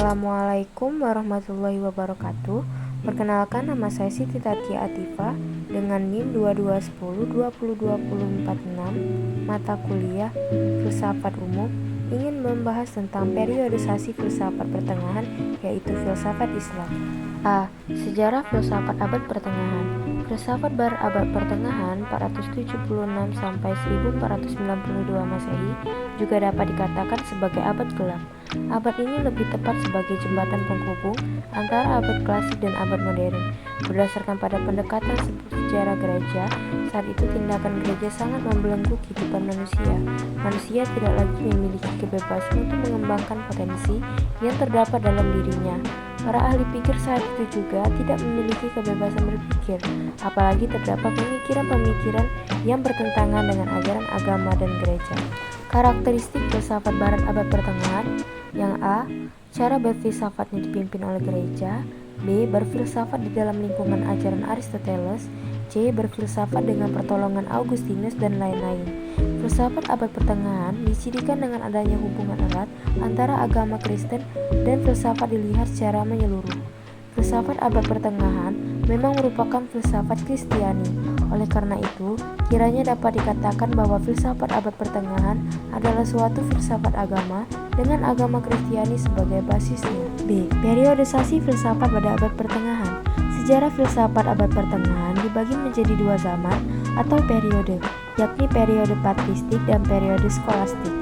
Assalamualaikum warahmatullahi wabarakatuh. Perkenalkan, nama saya Siti Tatia Atifa dengan NIM 2210202046, mata kuliah Filsafat Umum, ingin membahas tentang periodisasi filsafat pertengahan, yaitu filsafat Islam. A. Sejarah filsafat abad pertengahan. Filsafat abad pertengahan 476 sampai 1492 Masehi juga dapat dikatakan sebagai abad gelap. Abad ini lebih tepat sebagai jembatan penghubung antara abad klasik dan abad modern. Berdasarkan pada pendekatan sejarah gereja, saat itu tindakan gereja sangat membelenggu kehidupan manusia. Manusia tidak lagi memiliki kebebasan untuk mengembangkan potensi yang terdapat dalam dirinya. Para ahli pikir saat itu juga tidak memiliki kebebasan berpikir, apalagi terdapat pemikiran-pemikiran yang bertentangan dengan ajaran agama dan gereja. Karakteristik filsafat barat abad pertengahan. Yang A. Cara berfilsafatnya dipimpin oleh gereja. B. Berfilsafat di dalam lingkungan ajaran Aristoteles. C. Berfilsafat dengan pertolongan Augustinus dan lain-lain. Filsafat abad pertengahan dicirikan dengan adanya hubungan erat antara agama Kristen dan filsafat dilihat secara menyeluruh. Filsafat abad pertengahan memang merupakan filsafat Kristiani. Oleh karena itu, kiranya dapat dikatakan bahwa filsafat abad pertengahan adalah suatu filsafat agama dengan agama Kristiani sebagai basisnya. B. Periodisasi filsafat pada abad pertengahan. Sejarah filsafat abad pertengahan dibagi menjadi dua zaman atau periode, yakni periode patristik dan periode skolastik.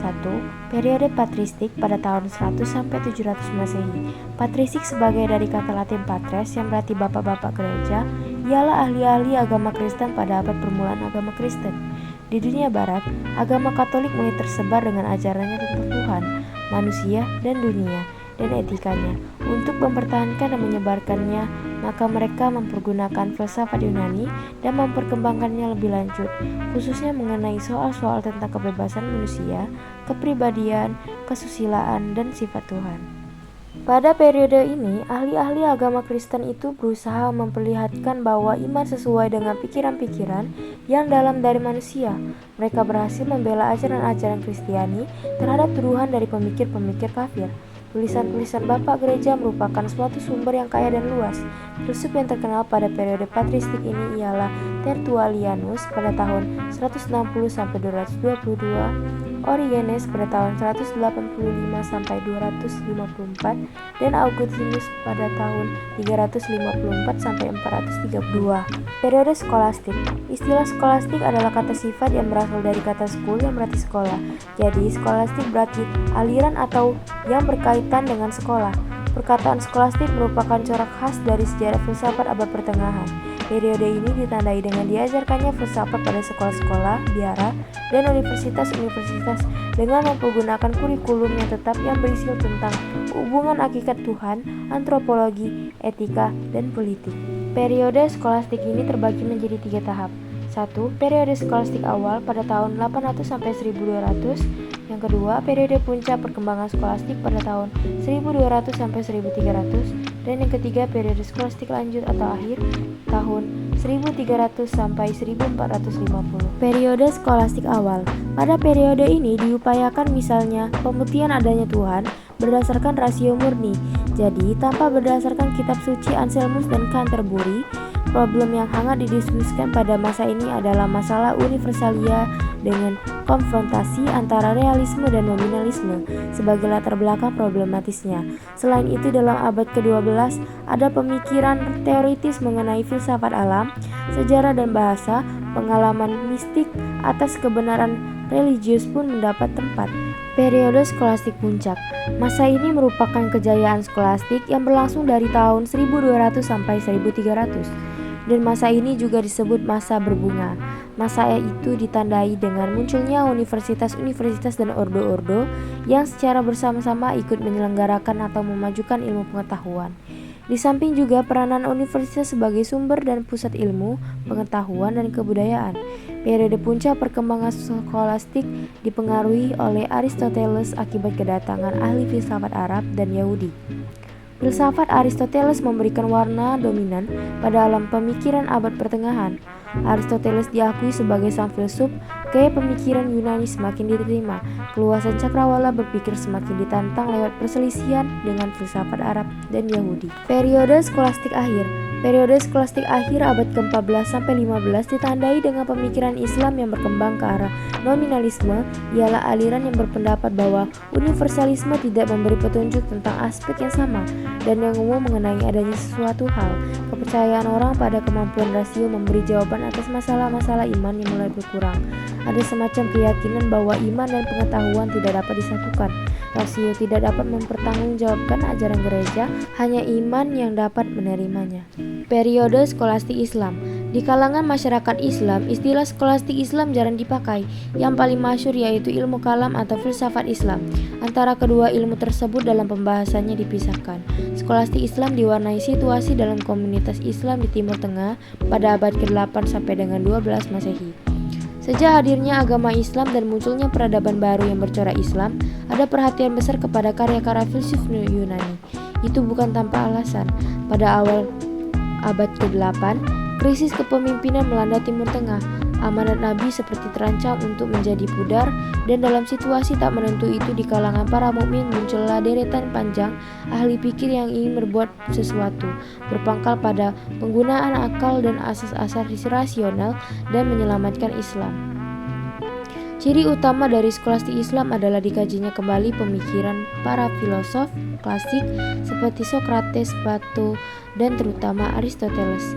1. Periode patristik pada tahun 100 sampai 700 Masehi. Patristik sebagai dari kata Latin patres yang berarti bapak-bapak gereja, ialah ahli-ahli agama Kristen pada abad permulaan agama Kristen. Di dunia barat, agama Katolik mulai tersebar dengan ajarannya tentang Tuhan, manusia, dan dunia, dan etikanya. Untuk mempertahankan dan menyebarkannya, maka mereka mempergunakan filsafat Yunani dan memperkembangkannya lebih lanjut, khususnya mengenai soal-soal tentang kebebasan manusia, kepribadian, kesusilaan, dan sifat Tuhan. Pada periode ini, ahli-ahli agama Kristen itu berusaha memperlihatkan bahwa iman sesuai dengan pikiran-pikiran yang dalam dari manusia. Mereka berhasil membela ajaran-ajaran Kristiani terhadap tuduhan dari pemikir-pemikir kafir. Tulisan-tulisan Bapak Gereja merupakan suatu sumber yang kaya dan luas. Filsuf yang terkenal pada periode patristik ini ialah Tertullianus pada tahun 160 sampai 222, Origenes pada tahun 185 sampai 254, dan Augustinus pada tahun 354 sampai 432. Periode skolastik. Istilah skolastik adalah kata sifat yang berasal dari kata school yang berarti sekolah. Jadi skolastik berarti aliran atau yang berkaitan dengan sekolah. Perkataan skolastik merupakan corak khas dari sejarah filsafat abad pertengahan. Periode ini ditandai dengan diajarkannya filsafat pada sekolah-sekolah, biara, dan universitas-universitas dengan mempergunakan kurikulum yang tetap yang berisi tentang hubungan hakikat Tuhan, antropologi, etika, dan politik. Periode skolastik ini terbagi menjadi 3 tahap. 1. Periode skolastik awal pada tahun 800 sampai 1200. Yang kedua, periode puncak perkembangan skolastik pada tahun 1200 sampai 1300. Dan yang ketiga, periode skolastik lanjut atau akhir tahun 1300 sampai 1450. Periode skolastik awal. Pada periode ini diupayakan misalnya pembuktian adanya Tuhan berdasarkan rasio murni. Jadi, tanpa berdasarkan kitab suci Anselmus dan Canterbury. Problem yang hangat didiskusikan pada masa ini adalah masalah universalia dengan konfrontasi antara realisme dan nominalisme sebagai latar belakang problematisnya. Selain itu, dalam abad ke-12 ada pemikiran teoritis mengenai filsafat alam, sejarah dan bahasa. Pengalaman mistik atas kebenaran religius pun mendapat tempat. Periode skolastik puncak. Masa ini merupakan kejayaan skolastik yang berlangsung dari tahun 1200 sampai 1300. Dan masa ini juga disebut masa berbunga. Masa itu ditandai dengan munculnya universitas-universitas dan ordo-ordo yang secara bersama-sama ikut menyelenggarakan atau memajukan ilmu pengetahuan. Di samping juga peranan universitas sebagai sumber dan pusat ilmu, pengetahuan, dan kebudayaan. Periode puncak perkembangan skolastik dipengaruhi oleh Aristoteles akibat kedatangan ahli filsafat Arab dan Yahudi. Filsafat Aristoteles memberikan warna dominan pada alam pemikiran abad pertengahan. Aristoteles diakui sebagai sang filsuf Gaya pemikiran Yunani semakin diterima, keluasan cakrawala berpikir semakin ditantang lewat perselisihan dengan filsafat Arab dan Yahudi. Periode skolastik akhir. Periode skolastik akhir abad ke-14 sampai 15 ditandai dengan pemikiran Islam yang berkembang ke arah nominalisme, ialah aliran yang berpendapat bahwa universalisme tidak memberi petunjuk tentang aspek yang sama dan yang umum mengenai adanya sesuatu hal. Kepercayaan orang pada kemampuan rasio memberi jawaban atas masalah-masalah iman yang mulai berkurang. Ada semacam keyakinan bahwa iman dan pengetahuan tidak dapat disatukan. Rasio tidak dapat mempertanggungjawabkan ajaran gereja, hanya iman yang dapat menerimanya. Periode skolastik Islam. Di kalangan masyarakat Islam, istilah skolastik Islam jarang dipakai. Yang paling masyhur yaitu ilmu kalam atau filsafat Islam. Antara kedua ilmu tersebut dalam pembahasannya dipisahkan. Skolastik Islam diwarnai situasi dalam komunitas Islam di Timur Tengah pada abad ke-8 sampai dengan 12 Masehi. Sejak hadirnya agama Islam dan munculnya peradaban baru yang bercorak Islam, ada perhatian besar kepada karya-karya filsuf Yunani. Itu bukan tanpa alasan. Pada awal abad ke-8, krisis kepemimpinan melanda Timur Tengah. Amanat Nabi seperti terancam untuk menjadi pudar, dan dalam situasi tak menentu itu di kalangan para mukmin muncullah deretan panjang ahli pikir yang ingin berbuat sesuatu, berpangkal pada penggunaan akal dan asas-asas rasional dan menyelamatkan Islam. Ciri utama dari skolastik Islam adalah dikajinya kembali pemikiran para filosof klasik seperti Socrates, Plato, dan terutama Aristoteles.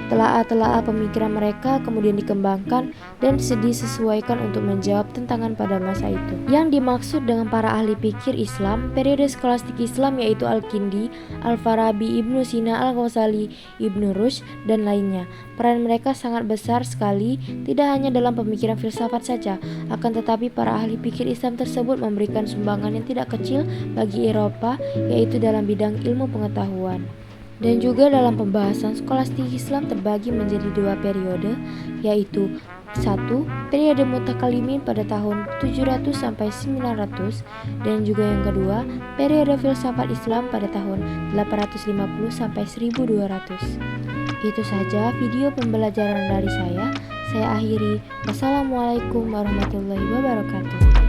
Telaah-telaah pemikiran mereka kemudian dikembangkan dan disesuaikan untuk menjawab tantangan pada masa itu. Yang dimaksud dengan para ahli pikir Islam periode skolastik Islam yaitu Al-Kindi, Al-Farabi, Ibnu Sina, Al-Ghazali, Ibnu Rushd, dan lainnya. Peran mereka sangat besar sekali, tidak hanya dalam pemikiran filsafat saja, akan tetapi para ahli pikir Islam tersebut memberikan sumbangan yang tidak kecil bagi Eropa, yaitu dalam bidang ilmu pengetahuan. Dan juga dalam pembahasan skolastik Islam terbagi menjadi dua periode, yaitu 1. Periode mutakalimin pada tahun 700 sampai 900, dan juga yang kedua, periode filsafat Islam pada tahun 850 sampai 1200. Itu saja video pembelajaran dari saya. Saya akhiri. Wassalamualaikum warahmatullahi wabarakatuh.